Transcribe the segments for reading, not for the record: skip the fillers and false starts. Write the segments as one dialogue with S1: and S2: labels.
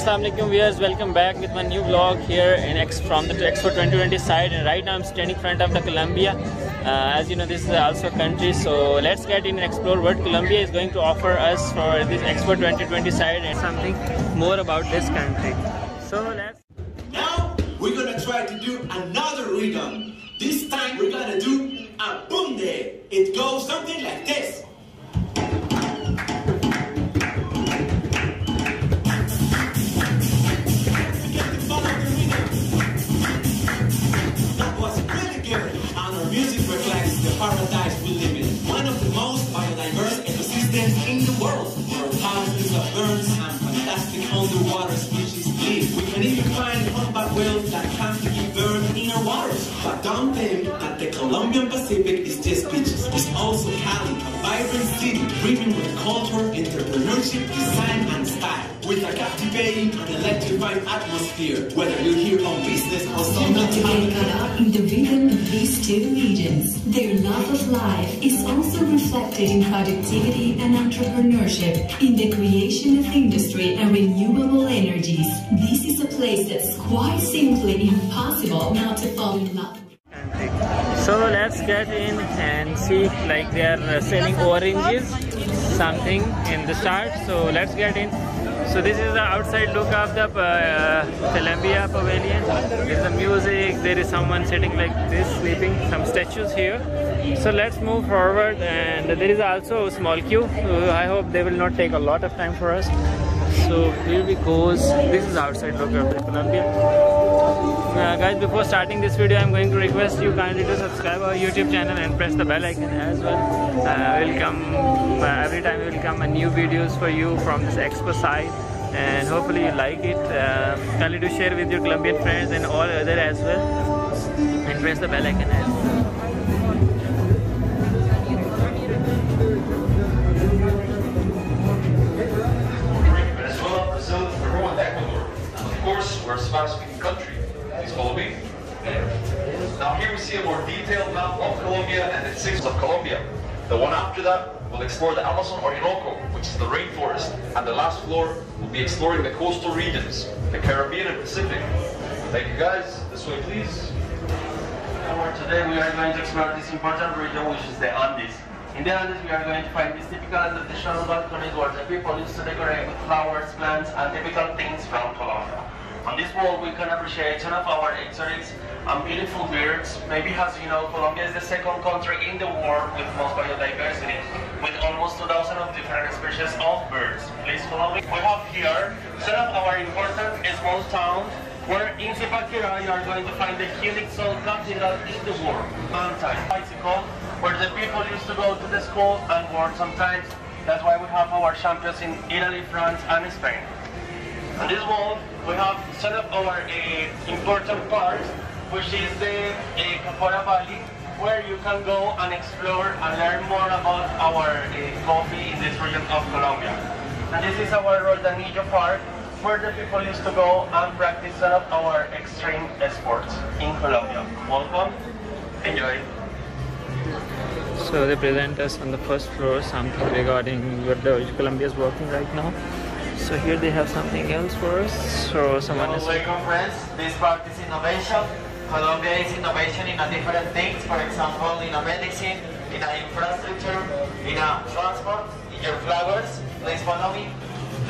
S1: Assalamualaikum viewers, welcome back with my new vlog here in from the Expo 2020 side, and right now I'm standing in front of the Colombia. As you know, this is also a country, so let's get in and explore what Colombia is going to offer us for this Expo 2020 side and something more about this country. So let's...
S2: Now we're gonna try to do another rhythm. This time we're gonna do a bunde. It goes something like this. Paradise we live in, one of the most biodiverse ecosystems in the world, where thousands of birds and fantastic underwater species live. We can even find humpback whales that come to give birth in our waters. But don't think that the Colombian Pacific is just beaches. It's also Cali, a vibrant city brimming with culture, entrepreneurship, design, and style, with a captivating and electrifying atmosphere. Whether you're here on business or something to
S3: get caught up in the rhythm of these two regions. Their love of life is also reflected in productivity and entrepreneurship, in the creation of industry and renewable energies. This is a place that's quite simply impossible not to fall in love with.
S1: So let's get in and see, like they are selling oranges, something in the start. So let's get in. So this is the outside look of the Colombia Pavilion. There's the music, there is someone sitting like this, sleeping, some statues here. So let's move forward, and there is also a small queue. I hope they will not take a lot of time for us. So here we go. This is the outside look of the Colombia. Guys, before starting this video, I'm going to request you kindly to subscribe our YouTube channel and press the bell icon as well. Every time will come a new videos for you from this Expo side, and hopefully you like it. Kindly do share with your Colombian friends and all other as well, and press the bell icon as well.
S4: We're a Spanish-speaking country. Please follow me. Now here we see a more detailed map of Colombia and its sections of Colombia. The one after that will explore the Amazon Orinoco, which is the rainforest, and the last floor will be exploring the coastal regions, the Caribbean and Pacific. Thank you guys. This way, please.
S5: Today we are going to explore this important region, which is the Andes. In the Andes, we are going to find these typical and traditional balconies where the people used to decorate with flowers, plants, and typical things from Colombia. On this wall, we can appreciate some of our exotics and beautiful birds. Maybe as you know, Colombia is the second country in the world with most biodiversity, with almost 2,000 of different species of birds. Please follow me. We have here some of our important small towns, where in Zipaquirá you are going to find the unique soul cathedral in the world. Mountain bicycle, where the people used to go to the school and work sometimes. That's why we have our champions in Italy, France, and Spain. On this wall, we have some of our important parks, which is the Rathore Valley, where you can go and explore and learn more about our coffee in this region of Colombia. And this is our Roldanillo Park, where the people used to go and practice some of our extreme sports in Colombia. Welcome, enjoy.
S1: So they present us on the first floor something regarding what the Colombia is working right now. So here they have something else for us. So someone is...
S6: Welcome friends, this part is innovation. Colombia is innovation in a different things, for example in a medicine, in a infrastructure, in a transport, in your flowers. Please follow me.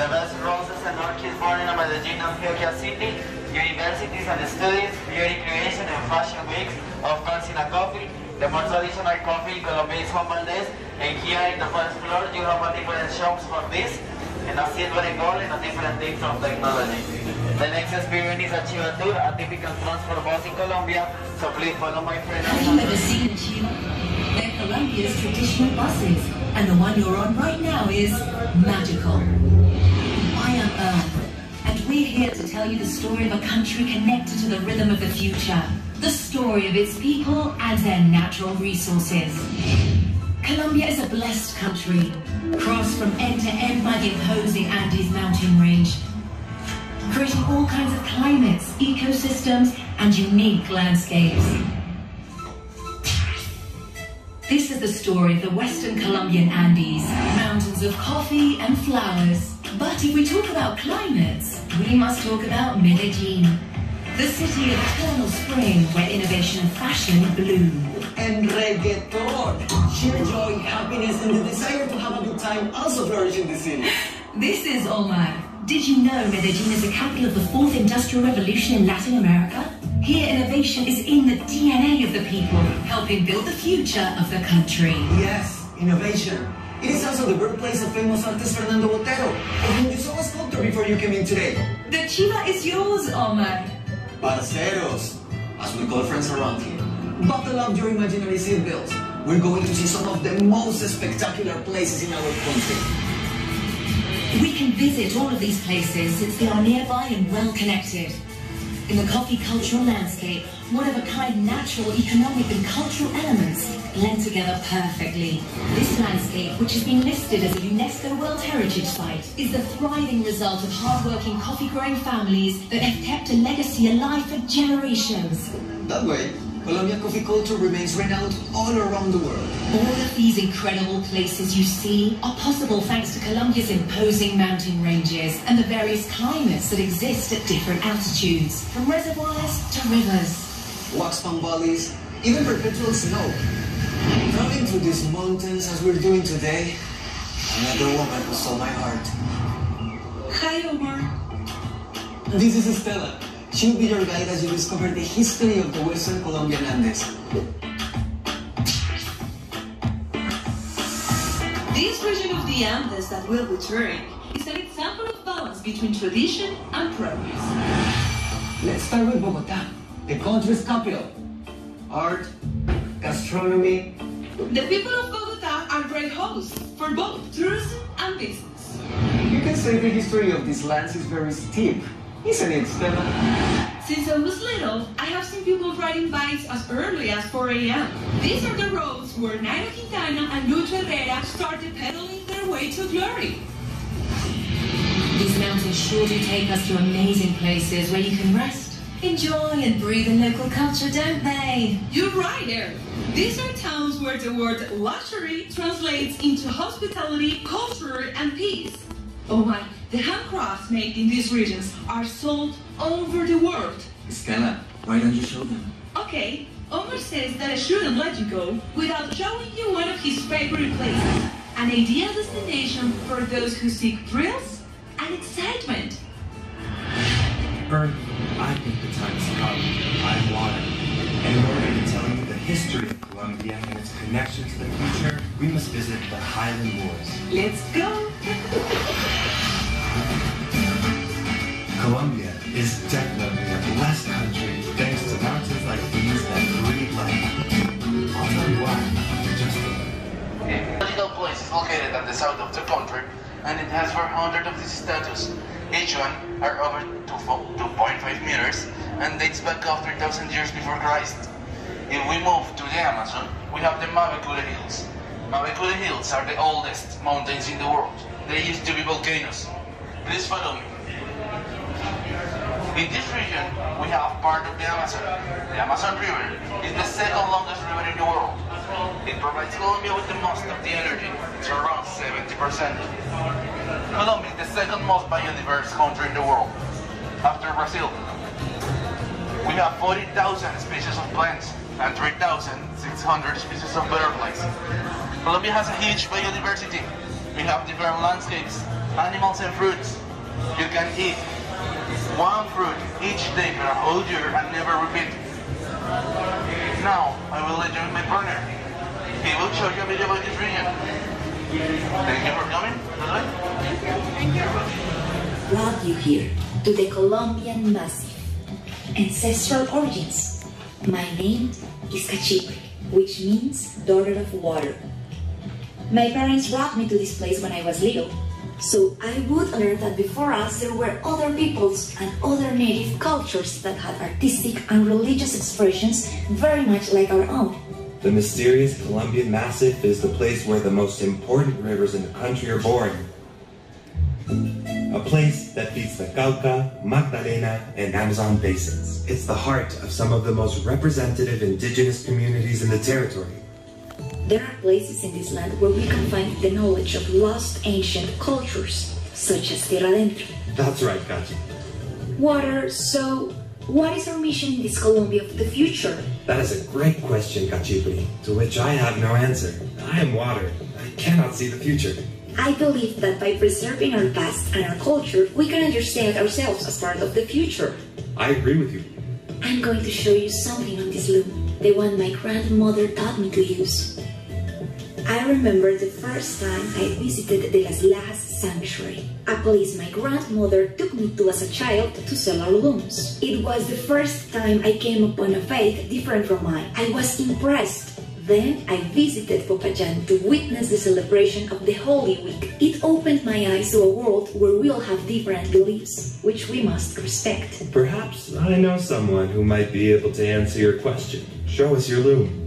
S6: The best roses and orchids born in Medellin, Antioquia City, universities and studies, beauty creation and fashion weeks, of course in a coffee. The more traditional coffee in Colombia is Valdez, and here in the first floor you have a different shops for this, and a silver and gold and a different things of technology. The next experience is a Chiva tour, a typical transport bus in Colombia, so please follow my friend.
S3: Have you ever seen a Chiva? They're Colombia's traditional buses, and the one you're on right now is magical. I am Earth, and we're here to tell you the story of a country connected to the rhythm of the future. The story of its people and their natural resources. Colombia is a blessed country, crossed from end to end by the imposing Andes mountain range, creating all kinds of climates, ecosystems, and unique landscapes. This is the story of the Western Colombian Andes, mountains of coffee and flowers. But if we talk about climates, we must talk about Medellin, the city of eternal spring where innovation and fashion bloom.
S7: And reggaeton, sheer joy, happiness, and the desire to have a good time also flourish in the city.
S3: This is Omar. Did you know Medellin is the capital of the 4th Industrial Revolution in Latin America? Here, innovation is in the DNA of the people, helping build the future of the country.
S7: Yes, innovation. It is also the birthplace of famous artist Fernando Botero, of whom you saw a sculpture before you came in today.
S3: The chiva is yours, Omar.
S7: Parceros, as we call friends around here. Buckle up your imaginary seatbelts. We're going to see some of the most spectacular places in our country.
S3: We can visit all of these places since they are nearby and well connected. In the coffee cultural landscape, one-of-a-kind natural, economic and cultural elements blend together perfectly. This landscape, which has been listed as a UNESCO World Heritage Site, is the thriving result of hard-working coffee-growing families that have kept a legacy alive for generations.
S7: That way, Colombian coffee culture remains renowned all around the world.
S3: All of these incredible places you see are possible thanks to Colombia's imposing mountain ranges and the various climates that exist at different altitudes, from reservoirs to rivers.
S7: Wax palm valleys, even perpetual snow. Traveling through these mountains as we're doing today, another woman who stole my heart.
S3: Hi, Omar.
S7: This is Estela. She'll be your guide as you discover the history of the Western Colombian Andes.
S8: This region of the Andes that we'll be touring is an example of balance between tradition and progress.
S7: Let's start with Bogotá, the country's capital. Art, gastronomy.
S8: The people of Bogotá are great hosts for both tourism and business.
S7: You can say the history of these lands is very steep, isn't it, Stella?
S8: Since I was little, I have seen people riding bikes as early as 4 a.m. These are the roads where Nairo Quintana and Lucho Herrera started pedaling their way to glory.
S3: These mountains surely take us to amazing places where you can rest, enjoy and breathe in local culture, don't they?
S8: You're right, Eric. These are towns where the word luxury translates into hospitality, culture, and peace. Oh my, the handcrafts made in these regions are sold all over the world.
S7: Stella, why don't you show them?
S8: Okay, Omar says that I shouldn't let you go without showing you one of his favorite places. An ideal destination for those who seek thrills and excitement.
S9: Earth, I think the time has come. I'm water. And in order to tell you the history of Colombia and its connection to the future, we must visit the Highland Moors.
S8: Let's go!
S9: Colombia is definitely a blessed country thanks to mountains like these that breathe life. I'll tell you why in just a minute.
S6: The little place is located at the south of the country, and it has 400 of these statues. Each one are over 2.5 meters and dates back of 3,000 years before Christ. If we move to the Amazon, we have the Mavecure Hills. Mavecure Hills are the oldest mountains in the world. They used to be volcanoes. Please follow me. In this region, we have part of the Amazon. The Amazon River is the second longest river in the world. It provides Colombia with the most of the energy, it's around 70%. Colombia is the second most biodiverse country in the world, after Brazil. We have 40,000 species of plants and 3,600 species of butterflies. Colombia has a huge biodiversity. We have different landscapes, animals and fruits. You can eat one fruit each day for a whole year and never repeat. Now, I will let you meet my partner. He will show you a video about this region. Thank you for coming. Thank you.
S10: Brought you here to the Colombian Massif. Ancestral origins. My name is Cachipe, which means daughter of water. My parents brought me to this place when I was little, so I would learn that before us there were other peoples and other native cultures that had artistic and religious expressions very much like our own.
S9: The mysterious Colombian Massif is the place where the most important rivers in the country are born. A place that feeds the Cauca, Magdalena, and Amazon basins. It's the heart of some of the most representative indigenous communities in the territory.
S10: There are places in this land where we can find the knowledge of lost ancient cultures, such as Tierra Adentro.
S9: That's right, Kachi.
S10: Water, so what is our mission in this Colombia of the future?
S9: That is a great question, Cachipri, to which I have no answer. I am water. I cannot see the future.
S10: I believe that by preserving our past and our culture, we can understand ourselves as part of the future.
S9: I agree with you.
S10: I'm going to show you something on this loom, the one my grandmother taught me to use. I remember the first time I visited the Las Lajas sanctuary, a place my grandmother took me to as a child to sell our looms. It was the first time I came upon a faith different from mine. I was impressed. Then I visited Popayan to witness the celebration of the Holy Week. It opened my eyes to a world where we all have different beliefs, which we must respect.
S9: Perhaps I know someone who might be able to answer your question. Show us your loom.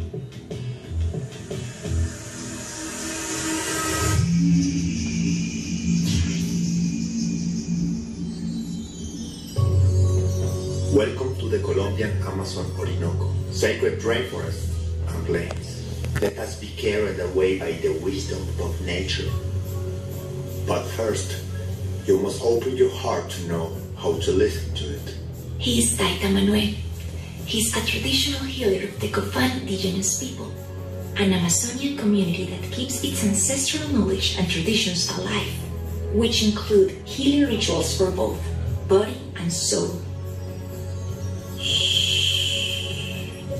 S11: Welcome to the Colombian Amazon Orinoco, sacred rainforests and plains. Let us be carried away by the wisdom of nature. But first, you must open your heart to know how to listen to it.
S10: He is Taita Manuel. He's a traditional healer of the Cofan indigenous people, an Amazonian community that keeps its ancestral knowledge and traditions alive, which include healing rituals for both body and soul.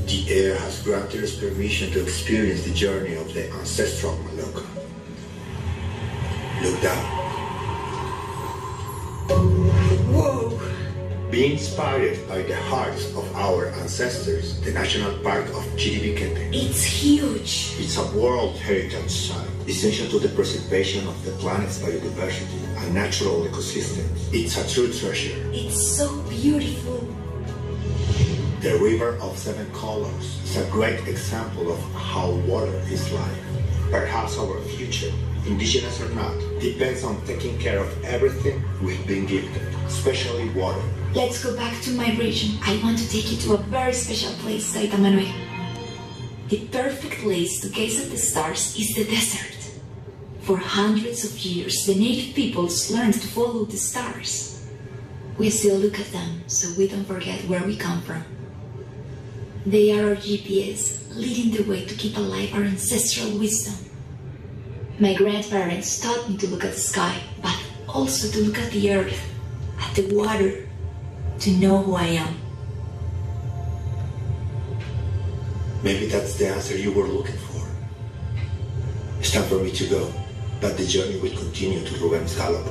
S11: The air has granted us permission to experience the journey of the ancestral Maloka. Look down.
S10: Whoa!
S11: Be inspired by the hearts of our ancestors, the National Park of Chiribiquete.
S10: It's huge!
S11: It's a World Heritage Site, essential to the preservation of the planet's biodiversity and natural ecosystems. It's a true treasure.
S10: It's so beautiful.
S11: The River of Seven Colors is a great example of how water is life. Perhaps our future, indigenous or not, depends on taking care of everything we've been gifted, especially water.
S10: Let's go back to my region. I want to take you to a very special place, Taita Manuel. The perfect place to gaze at the stars is the desert. For hundreds of years, the native peoples learned to follow the stars. We still look at them, so we don't forget where we come from. They are our GPS, leading the way to keep alive our ancestral wisdom. My grandparents taught me to look at the sky, but also to look at the earth, at the water, to know who I am.
S11: Maybe that's the answer you were looking for. It's time for me to go, but the journey will continue to Ruben's Gallop.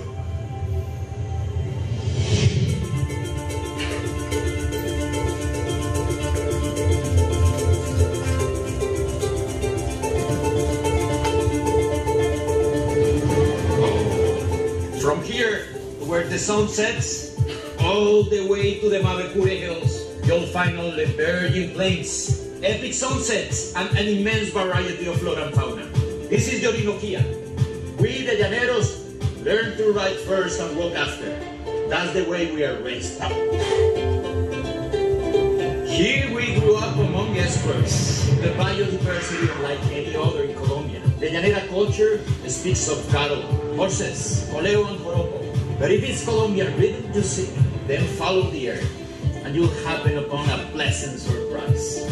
S2: From here, where the sun sets, all the way to the Mavecure Hills, you'll find only virgin plains, epic sunsets, and an immense variety of flora and fauna. This is the Orinoquia. We, the Llaneros, learn to ride first and walk after. That's the way we are raised up. Here we grew up among experts. The biodiversity unlike any other in Colombia. The Llanera culture speaks of cattle, horses, coleo and joropo. But if it's Colombian rhythm to sing, then follow the earth, and you'll happen upon a pleasant surprise.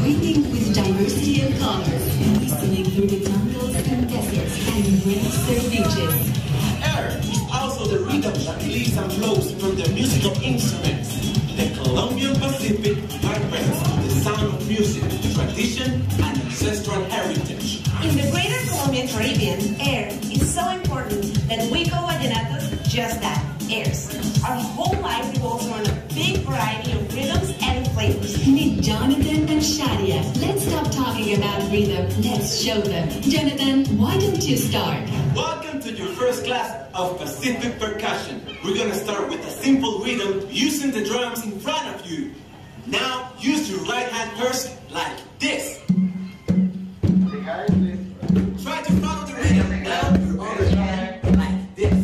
S3: Breathing with diversity of colors, listening through the jungles and deserts, and embrace their beaches.
S2: Air is also the rhythm that leads and flows from the musical instruments. The Colombian Pacific vibrates to the sound of music, tradition, and ancestral heritage.
S12: In the greater Colombian Caribbean, air is so important that we call vallenatos just that, airs. Our whole life revolves around a big variety of rhythms and flavors.
S3: Meet Jonathan and Shadia. Let's stop talking about rhythm. Let's show them. Jonathan, why don't you start?
S2: Welcome to your first class of Pacific percussion. We're gonna start with a simple rhythm using the drums in front of you. Now use your right hand first like this. Try to follow the rhythm. Now your other hand like this.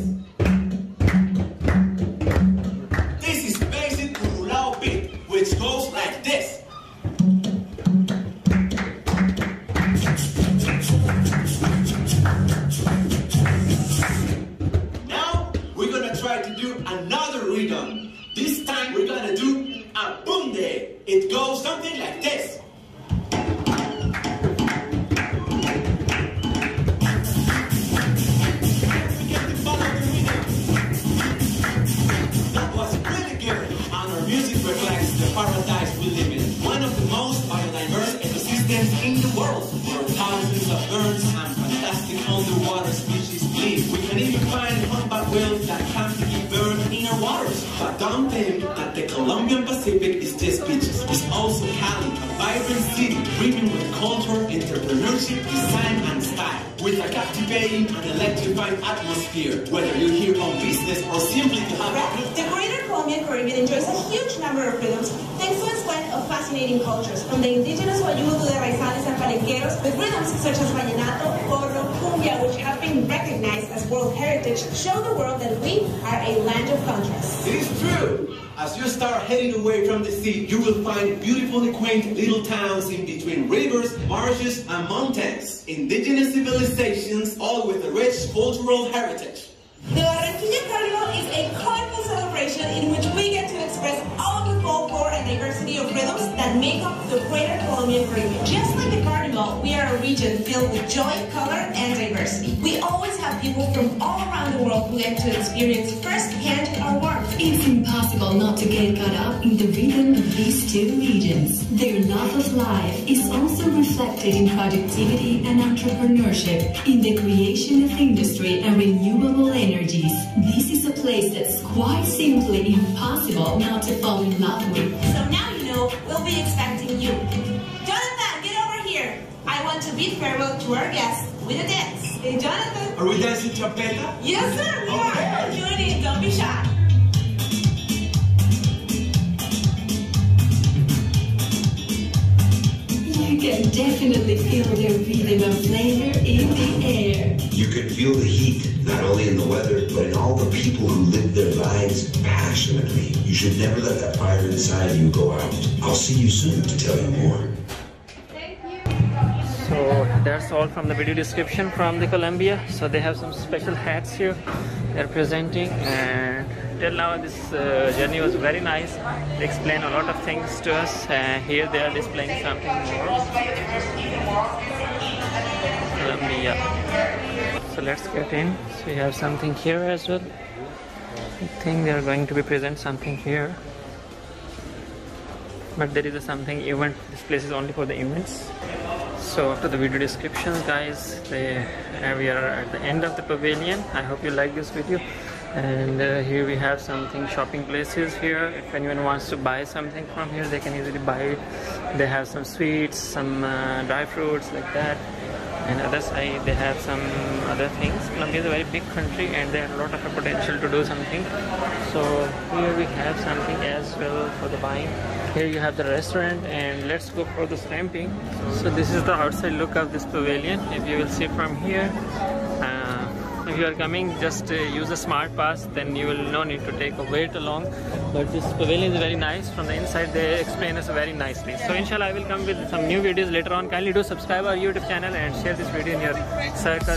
S2: This is basic Urulao beat, which goes like this. to do another rhythm. This time we're gonna do a boom day. It goes something like this. That was really good. And our music reflects the paradise we live in. One of the most biodiverse ecosystems in the world, where thousands of birds and fantastic underwater species live. We can even find humpback whales that come to give birth in our waters. But don't think that the Colombian Pacific is just beaches. It's also Cali, a vibrant city brimming with culture, entrepreneurship, design, and style. With a captivating and electrifying atmosphere, whether you're here on business or simply to have fun.
S12: The Greater Colombian Caribbean enjoys a huge number of rhythms thanks to a spread of fascinating cultures, from the indigenous Guayudo to the raizales and palenqueros, with rhythms such as vallenato, porro, cumbia, which have been recognized as World Heritage, show the world that we are a land of contrasts.
S2: It is true. As you start heading away from the sea, you will find beautifully quaint little towns in between rivers, marshes, and mountains. Indigenous civilizations, all with a rich cultural heritage.
S12: The Barranquilla Carnival is a colorful celebration in which we get to express all of the folklore and diversity of rhythms that make up the Greater Colombian Caribbean. Just like the Carnival, we are a region filled with joy, color, and diversity. We always have people from all around the world who get to experience firsthand our warmth.
S3: It's impossible not to get caught up in the rhythm of these two regions. Their love of life is also reflected in productivity and entrepreneurship, in the creation of industry and renewable energies. This is a place that's quite simply impossible not to fall in love with.
S12: So now you know we'll be expecting you. Jonathan, get over here. I want to bid farewell to our guests with a dance. Hey, Jonathan.
S2: Are we dancing champeta?
S12: Yes, sir, we are. Judy, don't be shy.
S3: You can definitely feel the rhythm and flavor in the air.
S13: You can feel the heat, not only in the weather, but in all the people who live their lives passionately. You should never let that fire inside you go out. I'll see you soon to tell you more.
S1: So that's all from the video description from the Colombia. So they have some special hats here they're presenting, and till now this journey was very nice. They explain a lot of things to us, and here they are displaying something more. Colombia. So let's get in. So we have something here as well. I think they are going to be present something here, but there is a something event. This place is only for the events. So after the video descriptions, guys, we are at the end of the pavilion. I hope you like this video. And here we have something, shopping places here. If anyone wants to buy something from here, they can easily buy it. They have some sweets, some dry fruits like that. And other side they have some other things. Colombia is a very big country and there are a lot of potential to do something. So here we have something as well for the buying. Here you have the restaurant, and let's go for the stamping. So this is the outside look of this pavilion. If you will see from here, if you are coming, just use a smart pass, then you will no need to take a wait along. But this pavilion is very nice. From the inside they explain us very nicely. So inshallah I will come with some new videos later on. Kindly do subscribe our YouTube channel and share this video in your circle.